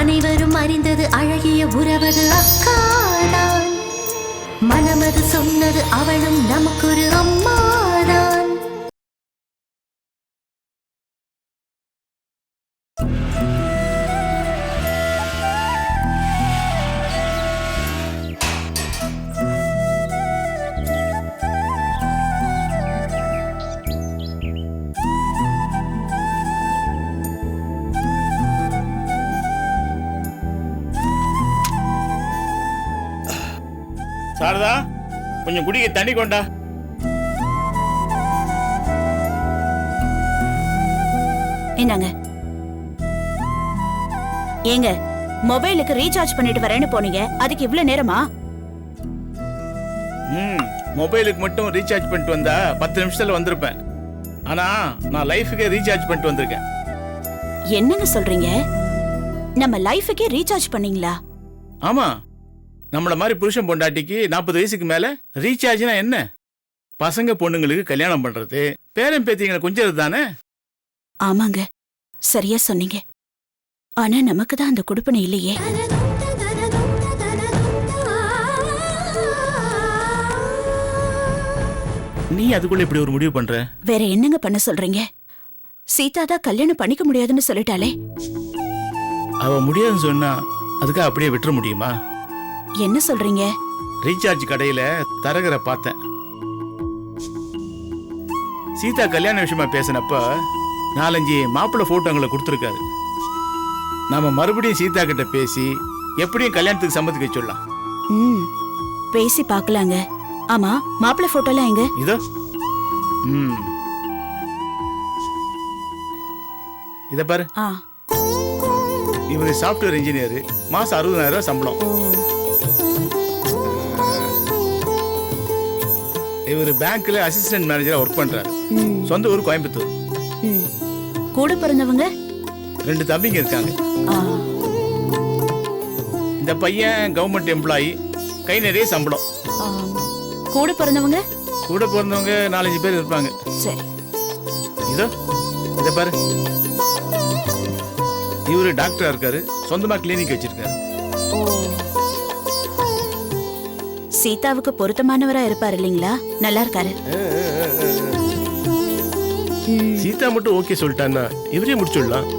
அனைவரும் அறிந்தது அழகிய உறவது அக்காதான். மனமது சொன்னது அவளும் நமக்கொரு அம்மாதான். சாரதா, கொஞ்சம் குடிக்க தண்ணி கொண்டா. என்னங்க ஏங்க, மொபைலுக்கு ரீசார்ஜ் பண்ணிட்டு வரேன்னு போனீங்க, அதுக்கு இவ்ளோ நேரமா? மொபைலுக்கு மட்டும் ரீசார்ஜ் பண்ணிட்டு வந்தா 10 நிமிஷத்துல வந்திருப்பேன். ஆனா நான் லைஃபுக்கே ரீசார்ஜ் பண்ணிட்டு வந்திருக்கேன். என்னங்க சொல்றீங்க? நம்ம லைஃபுக்கே ரீசார்ஜ் பண்ணீங்களா? ஆமா, நம்மள மாதிரி புருஷன் பொண்டாட்டிக்கு 40 வயசுக்கு மேல ரீசார்ஜ்னா என்ன? பசங்க பொண்ணுங்களுக்கு கல்யாணம் பண்றது, பேரன் பேத்திங்களை கொஞ்சது தானே. ஆமாங்க, சரியா சொன்னீங்க. ஆனா நமக்கு தான் அந்த கொடுப்பனை இல்லையே. நீ அதுக்குள்ள இப்படி ஒரு முடிவு பண்ற? வேற என்னங்க பண்ண சொல்றீங்க? சீதா தான் கல்யாணம் பண்ணிக்க முடியாதுன்னு சொல்லிட்டாளே. அவ முடியாதுன்னு சொன்னா அதுக்காக அப்படியே விட்டுற முடியுமா? என்ன சொல்றீங்க? ரீசார்ஜ் கடையில தரகரை பார்த்தேன். சீதா கல்யாண விஷயமா பேசினப்ப 4-5 மாப்பிள்ளை போட்டோங்களை கொடுத்துருக்காரு. நாம மறுபடியும் சீதா கிட்ட பேசி எப்படியும் கல்யாணத்துக்கு சம்மதிக்க சொல்லலாம். பேசி பார்க்கலாங்க. ஆமா, மாப்பிள்ளை போட்டோலாம் எங்க? இதோ. இத பாரு. இவரு சாஃப்ட்வேர் இன்ஜினியர், மாசம் 60,000 சம்பளம். இவர் பேங்க்ல அசிஸ்டன்ட் மேனேஜரா ஒர்க் பண்றாரு. சொந்த ஊர் கோயம்புத்தூர். கூட பிறந்தவங்க 2 தம்பிங்க இருக்காங்க. இந்த பையன் கவர்மெண்ட் எம்ப்ளாயி, கை நிறைய சம்பளம். கூட பிறந்தவங்க 4-5 பேர் இருப்பாங்க. சரி. இதோ இத பாரு. இவரு டாக்டரா இருக்காரு, சொந்தமா கிளினிக் வச்சிருக்காரு. சீதாவுக்கு பொருத்தமானவரா இருப்பாரு இல்லீங்களா? நல்லா இருக்காரு. சீதா மட்டும் ஓகே சொல்லிட்டான்னா இவரே முடிச்சுடலாம்.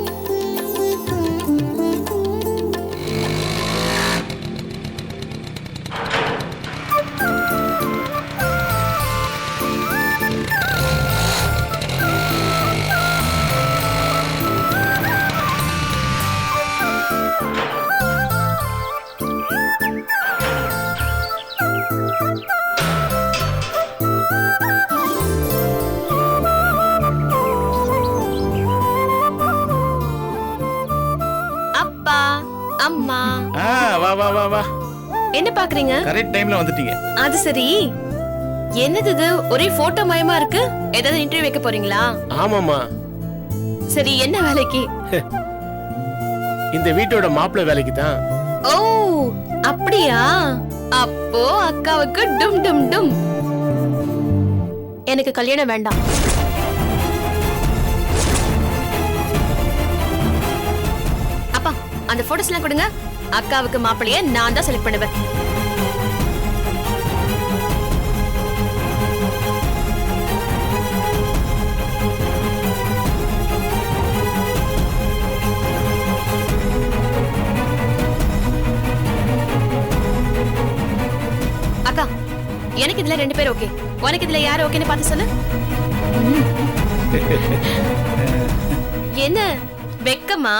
அம்மா, வா வா வா வா. என்ன பாக்குறீங்க? கரெக்ட் டைம்ல வந்துட்டீங்க. அது சரி, என்னது இது? ஒரே போட்டோ மயமா இருக்கு. ஏதாவது இன்டர்வியூ வைக்க போறீங்களா? ஆமாமா. சரி, என்ன வேலைக்கு? இந்த வீட்டோட மாப்பிள்ளை வேலைக்கு தான். ஓ, அப்படியா? அப்போ அக்காவுக்கு டும் டும் டும். எனக்கு கல்யாணம் வேண்டாம். அப்பா, அந்த போட்டோஸ் எல்லாம் கொடுங்க. அக்காவுக்கு மாப்பிள்ளைய நான் தான் செலக்ட் பண்ணுவேன். அக்கா, எனக்கு இதுல 2 பேர் ஓகே. உனக்கு இதுல யார் ஓகேன்னு பார்த்து சொல்லு. என்ன வெக்கமா?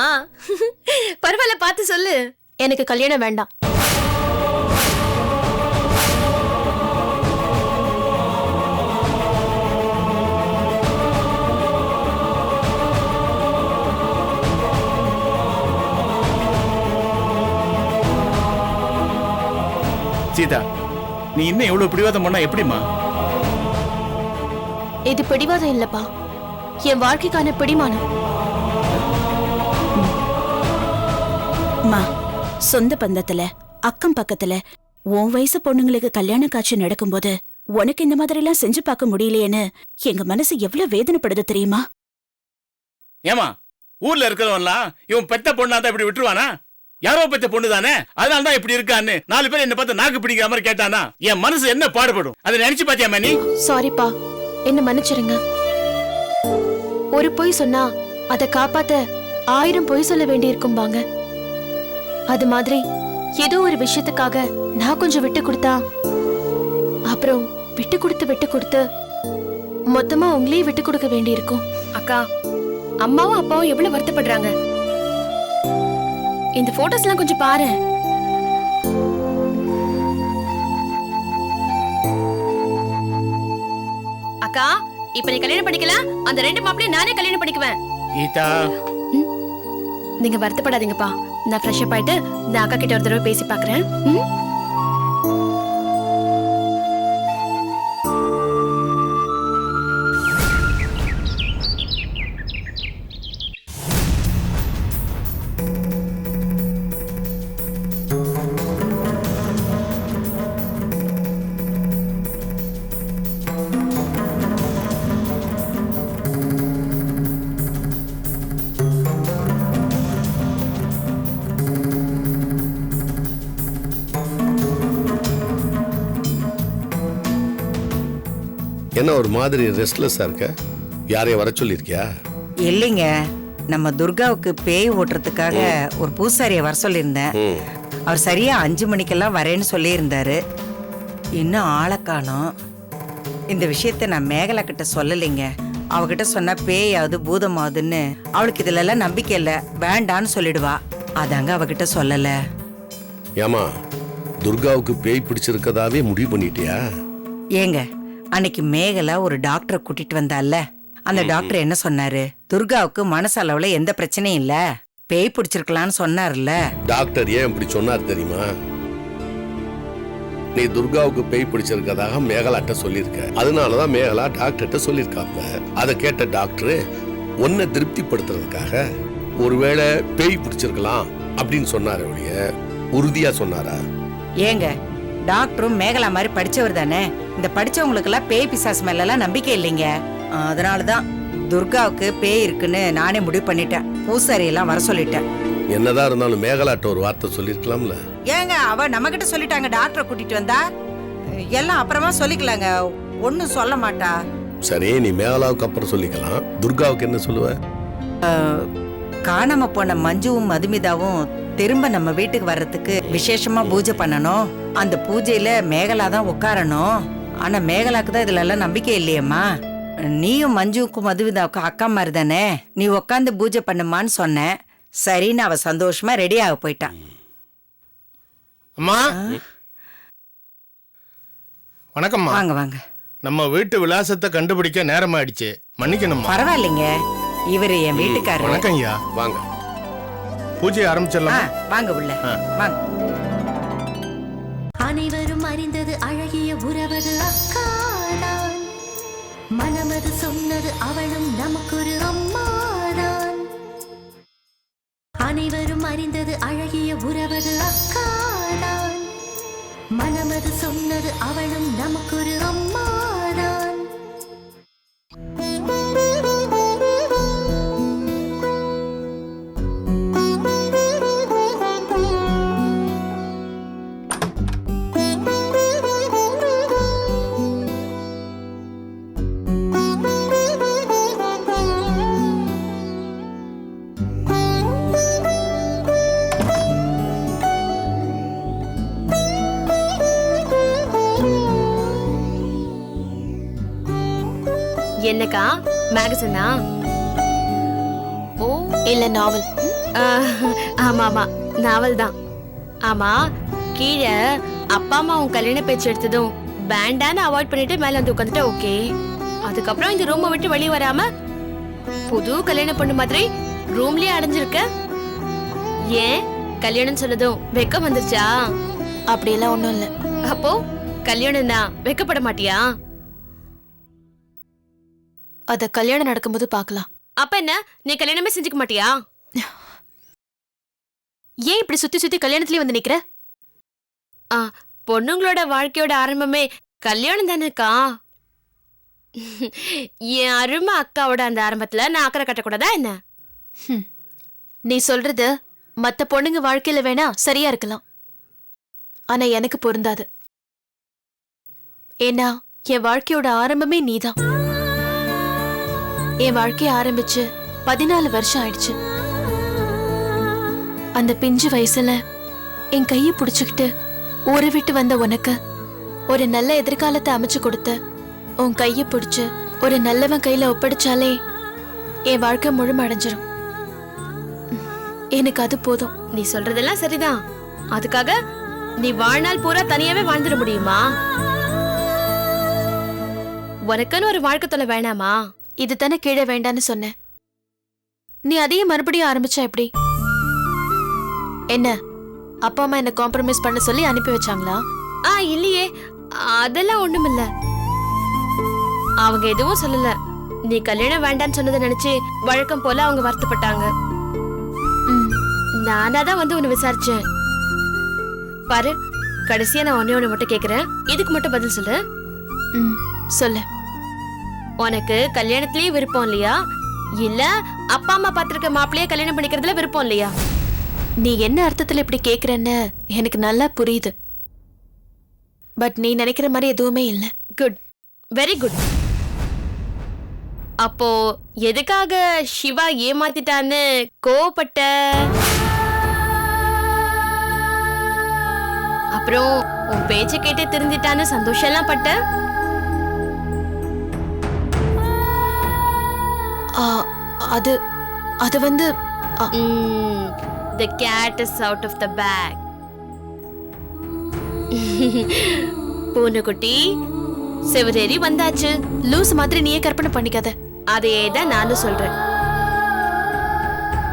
பரவாயில்ல, பார்த்து சொல்லு. எனக்கு கல்யாணம் வேண்டாம். சீதா, நீ இன்னும் எவ்வளவு பிடிவாதம் பண்ணா எப்படிமா? இது பிடிவாதம் இல்லப்பா, என் வாழ்க்கைக்கான பிடிமானம். சொந்த பந்தத்துல அக்கம் பக்கத்துல உன் வயசு பொண்ணுங்களுக்கு கல்யாண காட்சி நடக்கும்போது உனக்கு இந்த மாதிரி எல்லாம் செஞ்சு பார்க்க முடியலையேன்னு எங்க மனசு எவ்வளவு வேதனைப்படுது தெரியுமா? ஏமா, ஊர்ல இருக்கிறவன்லாம் இவன் பெத்த பொண்ணாதான் இப்படி விட்டுருவானா? யாரோ பத்த பொண்ணு தானே, அதனால தான் இப்படி இருக்கான்னு 4 பேர் என்ன பார்த்து நாக்கு பிடிக்கிற மாதிரி கேட்டானா என் மனசு என்ன பாடுபடும்? அதை நினைச்சு பாத்தியாமா நீ? சாரிப்பா, என்ன மன்னிச்சிருங்க. ஒரு பொய் சொன்னா அதை காப்பாத்த 1000 பொய் சொல்ல வேண்டி இருக்கும்பாங்க. அது மாதிரி ஏதோ ஒரு விஷயத்துக்காக நான் கொஞ்சம் விட்டு கொடுத்தா அப்புறம் விட்டு கொடுத்து மொத்தமா உங்களையே விட்டு கொடுக்க வேண்டி இருக்கும். அக்கா, அம்மாவும் அப்பாவும் எவ்வளவு வருத்தப்படுறாங்க. இந்த போட்டோஸ் எல்லாம் கொஞ்சம் பாரு. அக்கா, இப்ப நீ கல்யாணம் பண்ணிக்கல, அந்த 2 மாப்பிளையும் நானே கல்யாணம் பண்ணிக்குவேன். கீதா, நீங்க வருத்தப்படாதீங்கப்பா. நான் ஃப்ரெஷ் அப் ஆயிட்டு நான் அக்கா கிட்ட ஒரு தடவை பேசி பாக்குறேன். என்ன ஒரு மாதிரி ரெஸ்ட்லெஸ்ஸா இருக்க? யாரையும் வர சொல்லிருக்கியா? இல்லைங்க, நம்ம துர்காவுக்கு பேய் ஓட்டுறதுக்காக ஒரு பூசாரியை வர சொல்லியிருந்தேன். அவர் சரியா 5 மணிக்கெல்லாம் வரேன்னு சொல்லியிருந்தாரு. இன்னும் ஆளை காணோம். இந்த விஷயத்த நான் மேகலா கிட்ட சொல்லலைங்க. அவகிட்ட சொன்னா பேயாவது பூதமாவதுன்னு அவளுக்கு இதுல எல்லாம் நம்பிக்கை இல்லை, வேண்டான்னு சொல்லிடுவா. அதாங்க அவகிட்ட சொல்லல. ஏமா, துர்காவுக்கு பேய் பிடிச்சிருக்கதாவே முடிவு பண்ணிட்டியா? ஏங்க, அன்னைக்கு மேகலா ஒரு டாக்டரை கூட்டிட்டு வந்தால, அந்த டாக்டர் என்ன சொன்னாரு? துர்காவுக்கு மனசளவுல எந்த பிரச்சனையும் இல்ல, பேய் பிடிச்சிருக்கலான்னு சொன்னார்ல. டாக்டர் ஏன் இப்படி சொன்னார் தெரியுமா? நீ துர்காவுக்கு பேய் பிடிச்சிருக்கதாக மேகலாட்ட சொல்லியிருக்க. அதனாலதான் மேகலா டாக்டர்கிட்ட சொல்லியிருக்காங்க. அதை கேட்ட டாக்டர் உன்னை திருப்திப்படுத்துறதுக்காக ஒருவேளை பேய் பிடிச்சிருக்கலாம் அப்படின்னு சொன்னாரு. ஒழிய உறுதியா சொன்னாரா? ஏங்க, டாக்டரும் மேகலா மாதிரி படிச்சவர் தானே. இந்த படிச்சவங்களுக்கு எல்லாம் பேய் பிசாசு மேல எல்லாம் நம்பிக்கை இல்லைங்க. அதனாலதான் துர்காவுக்கு பேய் இருக்குன்னு நானே முடிவு பண்ணிட்டேன். பூசாரி எல்லாம் வர சொல்லிட்டேன். என்னதான் இருந்தாலும் மேகலாட்ட ஒரு வார்த்தை சொல்லிருக்கலாம்ல. ஏங்க, அவ நம்ம கிட்ட சொல்லிட்டாங்க டாக்டரை கூட்டிட்டு வந்தா. எல்லாம் அப்புறமா சொல்லிக்கலாங்க, ஒன்னும் சொல்ல மாட்டா. சரி, நீ மேகலாவுக்கு அப்புறம் சொல்லிக்கலாம். துர்காவுக்கு என்ன சொல்லுவ? காணாம போன மஞ்சுவும் மதுமிதாவும் திரும்ப நம்ம வீட்டுக்கு வர்றதுக்கு விசேஷமா பூஜை பண்ணணும். அந்த பூஜையில மேகலா தான் உட்காரணும். ஆனா மேகலாக்கு தான் இதுல எல்லாம் நம்பிக்கை இல்லையம்மா. நீயும் மஞ்சுவுக்கும் மதுமிதாவுக்கும் அக்கா மாதிரி தானே, நீ உட்காந்து பூஜை பண்ணுமான்னு சொன்னேன். சரின்னு அவ சந்தோஷமா ரெடி ஆக போயிட்டான். அம்மா, வணக்கம்மா. வாங்க வாங்க. நம்ம வீட்டு விலாசத்தை கண்டுபிடிக்க நேரமாயிடுச்சு, மன்னிக்கணும்மா. பரவாயில்லைங்க, இவரு என் வீட்டுக்காரர். வணக்கம் ஐயா. வாங்க, பூஜை ஆரம்பிச்சிடலாம். வாங்க உள்ள வாங்க. அனைவரும் அறிந்தது அழகிய உறவது அக்காதான். மனமது சொன்னது அவளும் நமக்கொரு அம்மாதான். அனைவரும் அறிந்தது அழகிய உறவது அக்காதான். மனமது சொன்னது அவளும் நமக்கொரு அம்மாதான். என்னக்கா, மேகசினா? ஓ, இல்ல நாவல். ஆமா ஆமா, நாவல் தான். ஆமா, கீழே அப்பா அம்மா உன் கல்யாண பேச்சு எடுத்ததும் வேண்டான்னு அவாய்ட் பண்ணிட்டு மேல வந்து உட்காந்துட்டா ஓகே. அதுக்கப்புறம் இந்த ரூமை விட்டு வெளியே வராம புது கல்யாண பொண்ணு மாதிரி ரூம்லயே அடைஞ்சிருக்க. ஏன் கல்யாணம் சொன்னதும் வெக்கம் வந்துருச்சா? அப்படியெல்லாம் ஒண்ணும் இல்ல. அப்போ கல்யாணம்னா வெக்கப்பட மாட்டியா? அத கல்யாணம் நடக்கும்போது பாக்கலாம். அப்ப என்ன, நீ கல்யாணமே செஞ்சுக்க மாட்டியா? ஏன் இப்படி சுத்தி சுத்தி கல்யாணத்திலே வந்து நிக்கிற? பொண்ணுங்களோட வாழ்க்கையோட ஆரம்பமே கல்யாணம் தானேக்கா. என் அருமை அக்காவோட அந்த ஆரம்பத்துல நான் அக்கறை கட்டக்கூடாதா என்ன? நீ சொல்றது மத்த பொண்ணுங்க வாழ்க்கையில வேணா சரியா இருக்கலாம், ஆனா எனக்கு பொருந்தாது. ஏன்னா என் வாழ்க்கையோட ஆரம்பமே நீதான். என் வாழ்க்கைய ஆரம்பிச்சு 14 வருஷம் ஆயிடுச்சு. அந்த பிஞ்சு வயசுல என் கைய புடிச்சுக்கிட்டு ஊரை விட்டு வந்த உனக்கு ஒரு நல்ல எதிர்காலத்தை அமைச்சு கொடுத்த உன் கைய பிடிச்சு ஒரு நல்லவன் கையில ஒப்படைச்சாலே என் வாழ்க்கை முழுமடைஞ்சிரும். எனக்கு அது போதும். நீ சொல்றதெல்லாம் சரிதான். அதுக்காக நீ வாழ்நாள் பூரா தனியாவே வாழ்ந்துட முடியுமா? உனக்குன்னு ஒரு வாழ்க்கை தொலை வேணாமா? இது தானே கீழே வேண்டான்னு சொன்னேன். நீ அதையும் மறுபடியும் ஆரம்பிச்சா எப்படி? என்ன அப்பா அம்மா என்ன காம்ப்ரமைஸ் பண்ண சொல்லி அனுப்பி வச்சாங்களா? இல்லையே, அதெல்லாம் ஒண்ணுமில்ல. அவங்க எதுவும் சொல்லல. நீ கல்யாணம் வேண்டான்னு சொன்னதை நினைச்சு வழக்கம் போல அவங்க வருத்தப்பட்டாங்க. நானாதான் வந்து உன்னை விசாரிச்சேன். பாரு, கடைசியா நான் ஒன்னே ஒண்ணு மட்டும் கேக்குறேன், இதுக்கு மட்டும் பதில் சொல்லு. சொல்லு. உனக்கு கல்யாணத்திலேயே விருப்பம் இல்லையா, இல்ல அப்பா அம்மா பாத்திருக்க மாப்பிள்ளையே கல்யாணம் பண்ணிக்கிறதுல விருப்பம் இல்லையா? நீ என்ன அர்த்தத்துல இப்படி கேக்குறன்னு எனக்கு நல்லா புரியுது. பட் நீ நினைக்கிற மாதிரி எதுவுமே இல்ல. Good, very good. அப்போ எதுக்காக சிவா ஏமாத்திட்டான்னு கோவப்பட்ட? அப்புறம் உன் பேச்ச கேட்டு திருந்திட்டான்னு சந்தோஷம் எல்லாம் பட்ட? அது அது வந்து the cat is out of the bag. பூனைக்குட்டி செவரேறி வந்தாச்சு. லூஸ் மாதிரி நீயே கற்பனை பண்ணிக்காத. அதே தான் நானும் சொல்றேன்.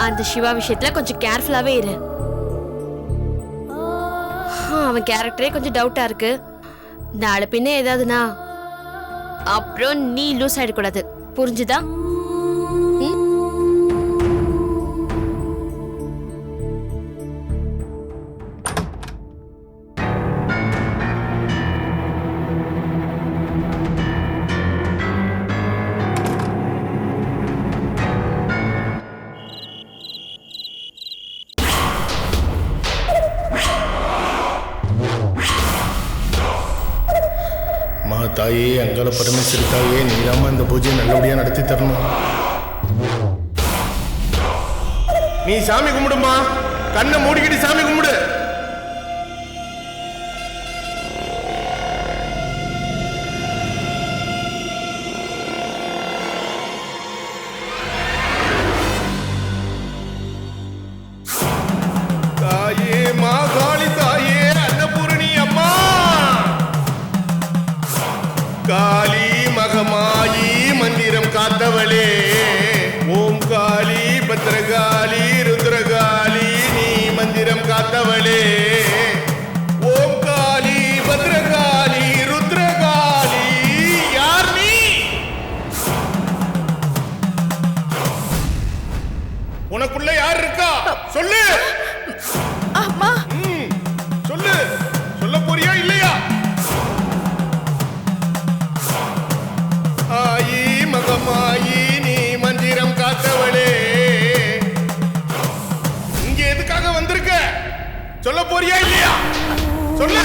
அந்த சிவா விஷயத்துல கொஞ்சம் கேர்ஃபுல்லாவே இரு. அவன் கேரக்டரே கொஞ்சம் டவுட்டா இருக்கு. நாளை பின்ன ஏதாவதுனா அப்புறம் நீ லூஸ் ஆயிடக்கூடாது. புரிஞ்சுதா? தாயே, அங்காள பரமேஸ்வரி தாயே, நீதாம்மா இந்த பூஜையை நல்லபடியா நடத்தி தரணும். நீ சாமி கும்பிடுமா, கண்ணை மூடிக்கிட்டு சாமி கும்பிடு. தாயே, மாகாளி தாயே, அன்னபூரணி அம்மா, காளி மகமாயி மந்திரம் காத்தவளே, ஓம் காளி பத்ரகாளி ருத்ரகாளி நீ மந்திரம் காத்தவளே, ஓம் காளி பத்ரகாளி ருத்ரகாளி. யார் நீ? உனக்குள்ள யார் இருக்கா சொல்லு. அம்மா, சொல்லு. சொல்ல போறியா இல்லையா? ஆயி மகமாயி நீ மந்திரம் காத்தவளே, இங்க எதுக்காக வந்திருக்க? சொல்ல போறியா இல்லையா? சொல்லு.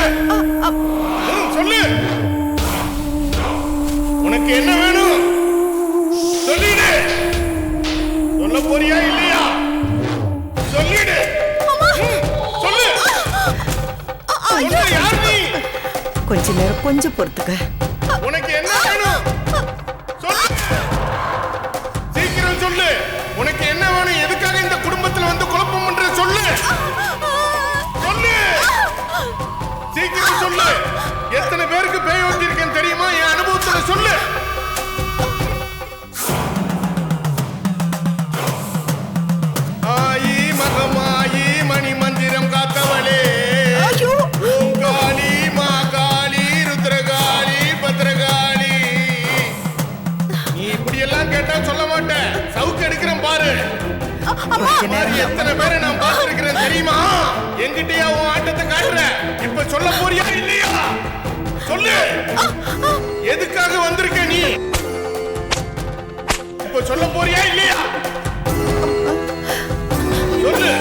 சொல்லு. உனக்கு என்ன வேணும் சொல்லிடு. சொல்ல போறியா இல்லையா? சொல்லிடு. சொல்லு. சொல்லு. யார் நீ? கொஞ்ச நேரம் கொஞ்சம் பொறுத்துக்க. உனக்கு என்ன வேணும் சொல்லு. சீக்கிரம் சொல்லு. உனக்கு என்ன வேணும்? எதுக்காக இந்த குடும்பத்துல வந்து குழப்பம் பண்ற? சொல்லு. சொல்லு. சீக்கிரம் சொல்லு. எத்தனை பேருக்கு பேய் ஓட்டி இருக்கேன்னு தெரியுமா? என் அனுபவத்துல சொல்லு. ஆயி மகமாயி மணி மந்திரம் காத்தவளே, ஓம் காளி மா காளி ருத்ரகாளி பத்ரகாளி. நீ இப்படி எல்லாம் கேட்டா சொல்ல மாட்டேன். சவுக்கு எடுக்கிறேன் பாரு. எத்தனை பேரை நான் பார்த்திருக்கிறேன் தெரியுமா? என்கிட்டயா உன் ஆட்டத்தை காட்டுற? இப்ப சொல்ல போறியா இல்லையா? சொல்லு. எதுக்காக வந்திருக்க நீ? இப்ப சொல்ல போறியா இல்லையா? சொல்லு.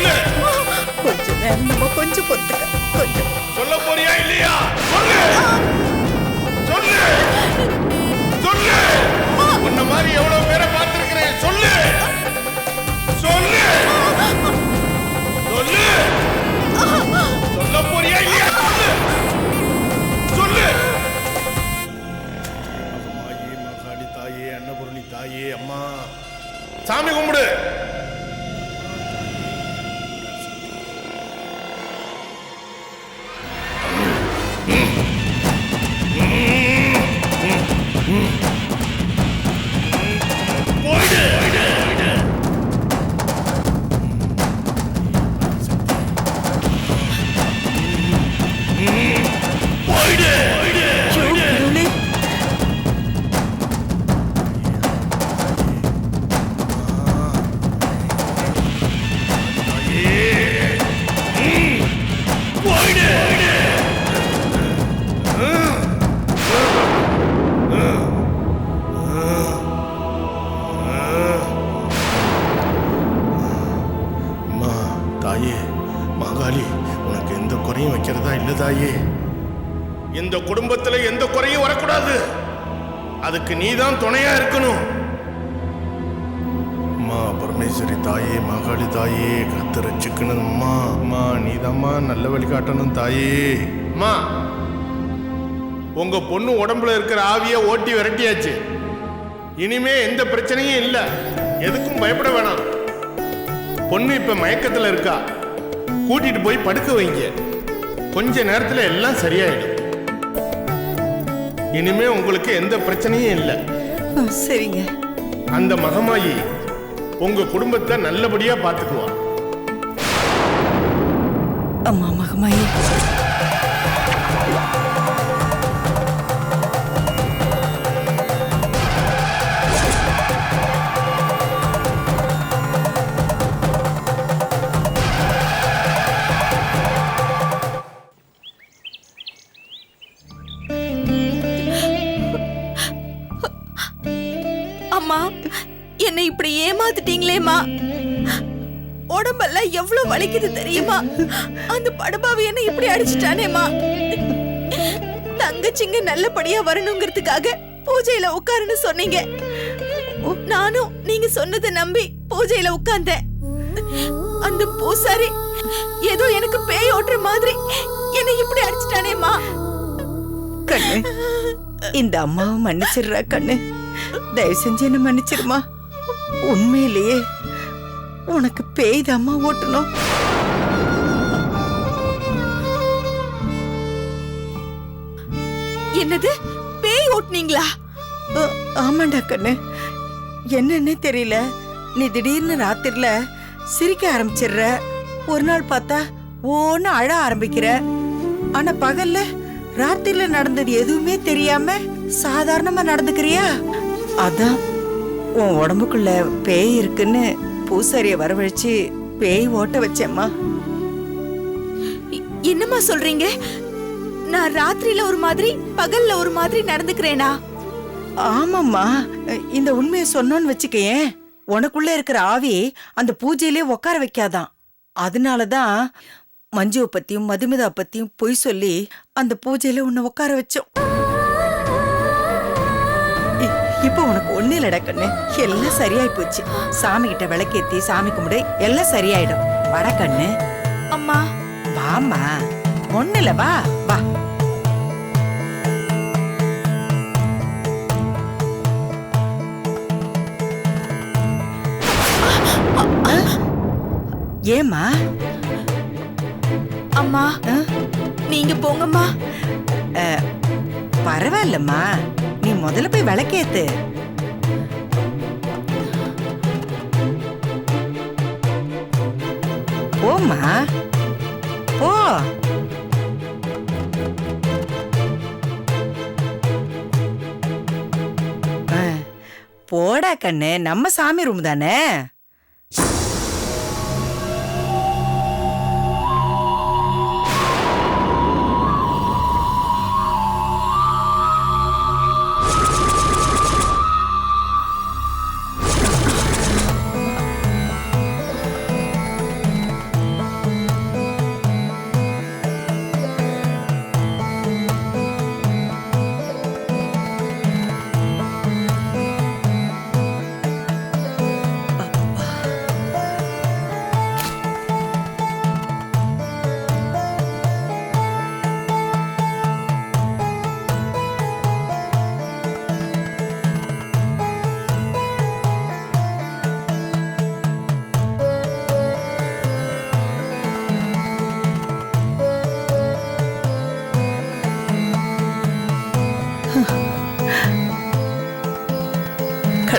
சொல்லு. கொஞ்சம் நேரம் நம்ம கொஞ்சம் பொறுத்துக்க கொஞ்சம். சொல்ல போறியா இல்லையா? சொல்லு. சொல்லு. சொல்லு. உன்ன மாதிரி எவ்வளவு பேரை பார்த்திருக்கிறேன். சொல்லு. சொல்லு. சொல்லு. சொல்ல போறியா இல்லையா? சொல்லு. சொல்லு. மகமாயி மகாளி தாயே அன்னபூரணி தாயே அம்மா சாமி கும்பிடு. தாயே மகாளி, உனக்கு எந்த குறையும் வைக்கிறதா இல்ல தாயே. இந்த குடும்பத்துல எந்த குறையும் வரக்கூடாது. அதுக்கு நீதான் துணையா இருக்கணும். அம்மா பரமேஸ்வரி தாயே மகாளி தாயே கத்து ரட்சிக்கணும். அம்மா அம்மா நீதாம்மா நல்ல வழி காட்டணும் தாயே. அம்மா உங்க பொண்ணு உடம்புல இருக்கிற ஆவிய ஓட்டி விரட்டியாச்சு. இனிமே எந்த பிரச்சனையும் இல்ல. எதுக்கும் பயப்பட வேணாம். பொண்ணு இப்ப மயக்கத்துல இருக்கா. கூட்டிட்டு போய் படுக்க வைங்க. கொஞ்ச நேரத்துல எல்லாம் சரியாயிடும். இனிமே உங்களுக்கு எந்த பிரச்சனையும் இல்லை. சரிங்க. அந்த மகமாயி உங்க குடும்பத்தை நல்லபடியா பாத்துக்குவா. அம்மா மகமாயி, என்னை இப்படி ஏமாத்திட்டீங்களேமா. உடம்பெல்லாம் எவ்வளவு வலிக்குது தெரியுமா? அந்த படுபாவி என்ன இப்படி அடிச்சுட்டானேமா. தங்கச்சிங்க நல்லபடியா வரணுங்கிறதுக்காக பூஜையில உட்காருன்னு சொன்னீங்க. நானும் நீங்க சொன்னதை நம்பி பூஜையில உட்கார்ந்தேன். அந்த பூசாரி ஏதோ எனக்கு பேய் ஓட்டுற மாதிரி என்னை இப்படி அடிச்சுட்டானேமா. கண்ணு, இந்த அம்மாவை மன்னிச்சிடுறா கண்ணு. தயவு செஞ்சு என்ன மன்னிச்சிருமா. உண்மையிலேயே உனக்கு பேய் அம்மா ஓட்டணும். என்னது, பேய் ஓட்டுனீங்களா? ஆமாண்டா கண்ணு. என்னன்னே தெரியல, நீ திடீர்னு ராத்திரில சிரிக்க ஆரம்பிச்சிடுற. ஒரு நாள் பார்த்தா ஓன்னு அழ ஆரம்பிக்கிற. ஆனா பகல்ல ராத்திரில நடந்தது எதுவுமே தெரியாம சாதாரணமா நடந்துக்கிறியா? அதான் உன் உடம்புக்குள்ள பேய் இருக்குன்னு பூசாரிய வரவழைச்சு பேய் ஓட்ட வச்சேம்மா. என்னம்மா சொல்றீங்க? நான் ராத்திரில ஒரு மாதிரி பகல்ல ஒரு மாதிரி நடந்துக்கிறேனா? ஆமாம்மா, இந்த உண்மையை சொன்னோன்னு வச்சுக்கேன், உனக்குள்ள இருக்கிற ஆவி அந்த பூஜையிலே உட்கார வைக்காதான். அதனாலதான் மஞ்சுவை பத்தியும் மதுமிதா பத்தியும் பொய் சொல்லி அந்த பூஜையில உன்னை உட்கார வச்சோம். இப்ப உனக்கு ஒண்ணு இல்லடா கண்ணு, எல்லாம் சரியாயி போச்சு. சாமி கிட்ட விளக்கேத்தி சாமி கும்பிடு, எல்லாம் சரியாயிடும். வட கண்ணு. அம்மா வாமா, ஒண்ணு இல்ல, வா வா. ஏமா? அம்மா நீங்க போங்கம்மா. பரவாயில்லம்மா, நீ முதல்ல போய் விளக்கேத்து. போம்மா போ. போடா கண்ணு, நம்ம சாமி ரூம் தானே.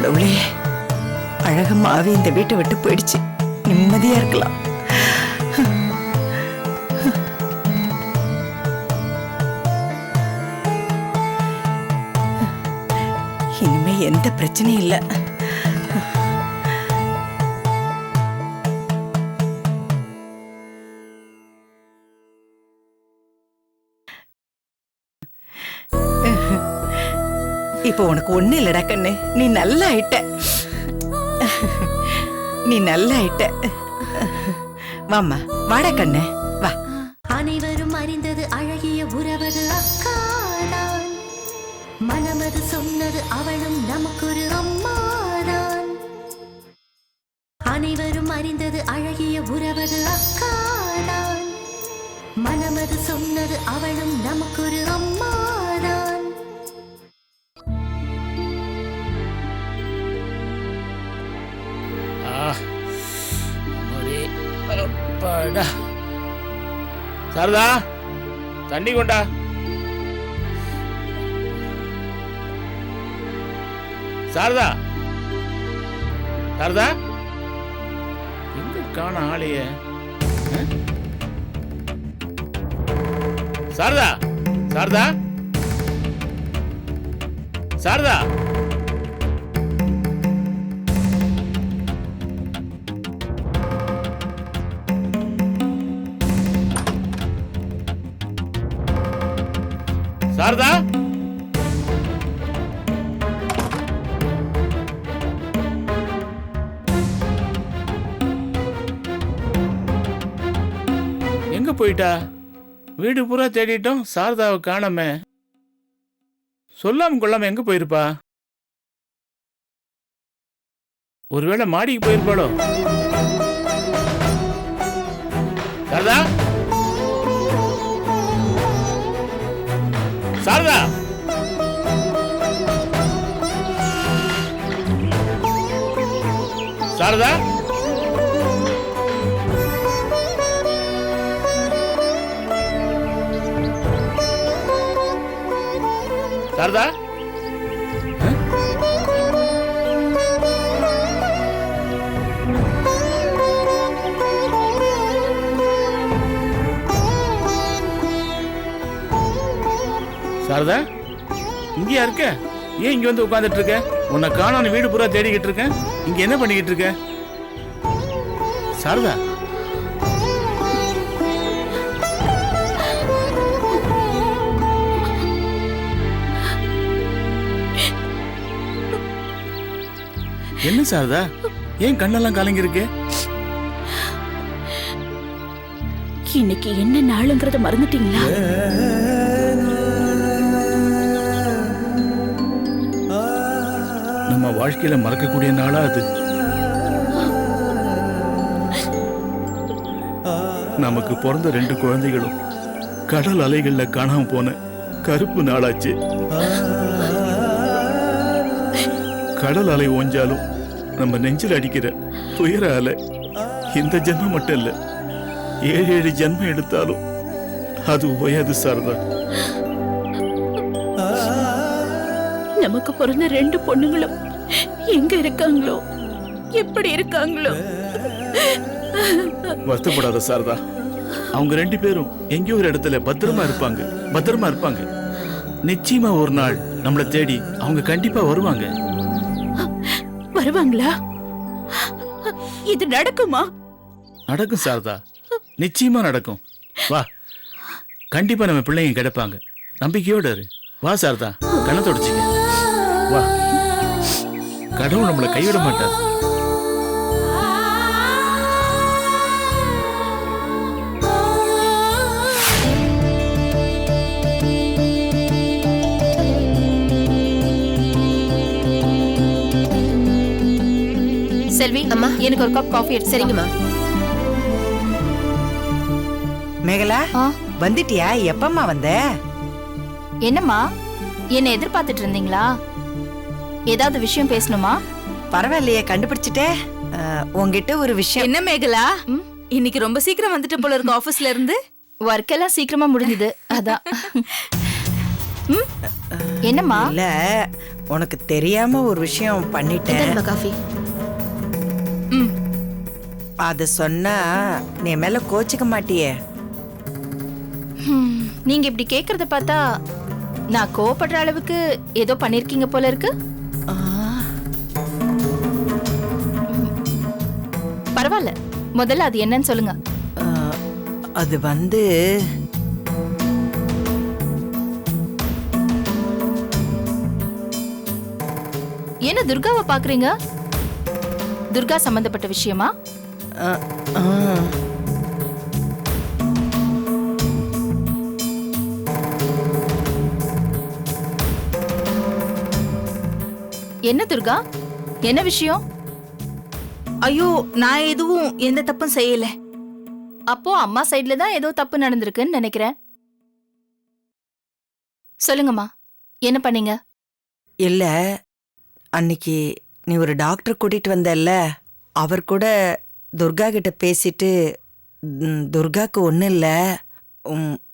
கடவுளே, அழகம்மாவே இந்த வீட்டை விட்டு போயிடுச்சு. நிம்மதியா இருக்கலாம். இனிமே எந்த பிரச்சனையும் இல்லை. இப்போ உனக்கு ஒண்ணு இல்லடா கண்ணு, நீ நல்லா ஆயிட்ட. நீ நல்லா ஆயிட்ட. வாம்மா, வாடா கண்ணு, வா. அனைவரும் அறிந்தது அழகிய உறவது அக்காதான். மனமது சொன்னது அவளும் நமக்கொரு அம்மாதான். அனைவரும் அறிந்தது அழகிய உறவது அக்காதான். மனமது சொன்னது அவளும் நமக்கொரு அம்மாதான். சாரதா, தண்ணி கொண்டா. சாரதா, சாரதா, எங்க காண ஆளைய? சாரதா, சாரதா, சாரதா. சாரதா, எங்க போயிட்டா? வீடு பூரா தேடிட்டோம், சாரதாவை காணோமே. சொல்லாம கொள்ளாம எங்க போயிருப்பா? ஒருவேளை மாடிக்கு போயிருப்பாளோ? சாரதா, சாரதா, சாரதா, சாரதா, சாரதா, இங்கயா இருக்க? ஏன் இங்க வந்து உட்கார்ந்துட்டு இருக்க? உன்னை காணோன்னு வீடு பூரா தேடிக்கிட்டு இருக்கேன். இங்க என்ன பண்ணிக்கிட்டு இருக்க? சாரதா, என்ன சாரதா, ஏன் கண்ணெல்லாம் கலங்கி இருக்கு? இன்னைக்கு என்ன நாளுங்கிறத மறந்துட்டீங்களா? நம்ம வாழ்க்கையில மறக்கக்கூடிய நாளா அது. நமக்கு பிறந்த 2 குழந்தைகளும் கடல் அலைகள்ல காணாம போன கருப்பு நாளாச்சு. கடல் அலை ஓஞ்சாலும் நம்ம நெஞ்சில் அடிக்கிற துயர அலை இந்த ஜென்மம் மட்டும் இல்ல, 7 ஜென்மம் எடுத்தாலும் அது ஓயாது சாரதா. நமக்கு பிறந்த 2 பொண்ணுங்களும் எங்க இருக்காங்களோ, எப்படி இருக்காங்களோ? வருத்தப்படாத சாரதா, அவங்க 2 பேரும் எங்கேயோ ஒரு இடத்துல பத்திரமா இருப்பாங்க, பத்திரமா இருப்பாங்க. நிச்சயமா ஒரு நாள் நம்மளை தேடி அவங்க கண்டிப்பா வருவாங்க. வருவாங்களா? இது நடக்குமா? நடக்கும் சாரதா, நிச்சயமா நடக்கும். வா, கண்டிப்பா நம்ம பிள்ளைங்க கிடைப்பாங்க. நம்பிக்கையோட இரு. வா சாரதா, கண்ணை தொடச்சிக்க. வா, கடவுள் நம்மளை கைவிட மாட்டார். செல்வி, அம்மா எனக்கு ஒரு கப் காஃபி எடுத்து. சரிங்கம்மா. மேகலா, வந்துட்டியா? எப்பம்மா வந்த? என்னம்மா, என்ன எதிர்பார்த்துட்டு இருந்தீங்களா? ஏதாவது விஷயம் பேசணுமா? பரவாயில்லையே, கண்டுபிடிச்சிட்டே. உங்ககிட்ட ஒரு விஷயம். என்ன மேகலா, இன்னைக்கு ரொம்ப சீக்கிரம் வந்துட்ட போல இருக்கு ஆபீஸ்ல இருந்து. ஒர்க் எல்லாம் சீக்கிரமா முடிஞ்சுது, அதான். என்னம்மா? இல்ல, உனக்கு தெரியாம ஒரு விஷயம் பண்ணிட்டேன். காஃபி. அத சொன்னா நீ மேல கோச்சிக்க மாட்டியே? நீங்க இப்படி கேக்குறத பார்த்தா நான் கோவப்படுற அளவுக்கு ஏதோ பண்ணிருக்கீங்க போல இருக்கு. பரவாயில்ல, முதல்ல அது என்னன்னு சொல்லுங்க. அது வந்து என்ன துர்காவை பாக்குறீங்க? துர்கா சம்பந்தப்பட்ட விஷயமா? அஹ், அஹ். என்ன துர்கா, என்ன விஷயம்? ஐயோ, நான் எதுவும் எந்த தப்பும் செய்யல. அப்போ அம்மா சைடுல தான் ஏதோ தப்பு நடந்திருக்குன்னு நினைக்கிறேன். சொல்லுங்கம்மா, என்ன பண்ணீங்க? இல்ல, அன்னைக்கு நீ ஒரு டாக்டர் கூட்டிட்டு வந்தல்ல, அவர் கூட துர்கா கிட்ட பேசிட்டு துர்காக்கு ஒன்றும் இல்லை,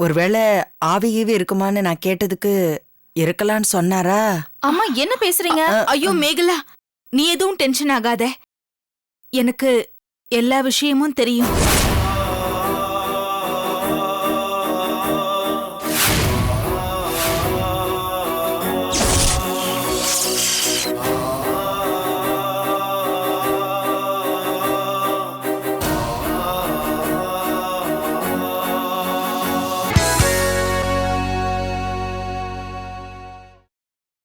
ஒருவேளை ஆவி ஈவி இருக்குமான்னு நான் கேட்டதுக்கு இருக்கலான்னு சொன்னாரா? அம்மா என்ன பேசுறீங்க? ஐயோ மேகலா, நீ எதுவும் டென்ஷன் ஆகாத. எனக்கு எல்லா விஷயமும் தெரியும்.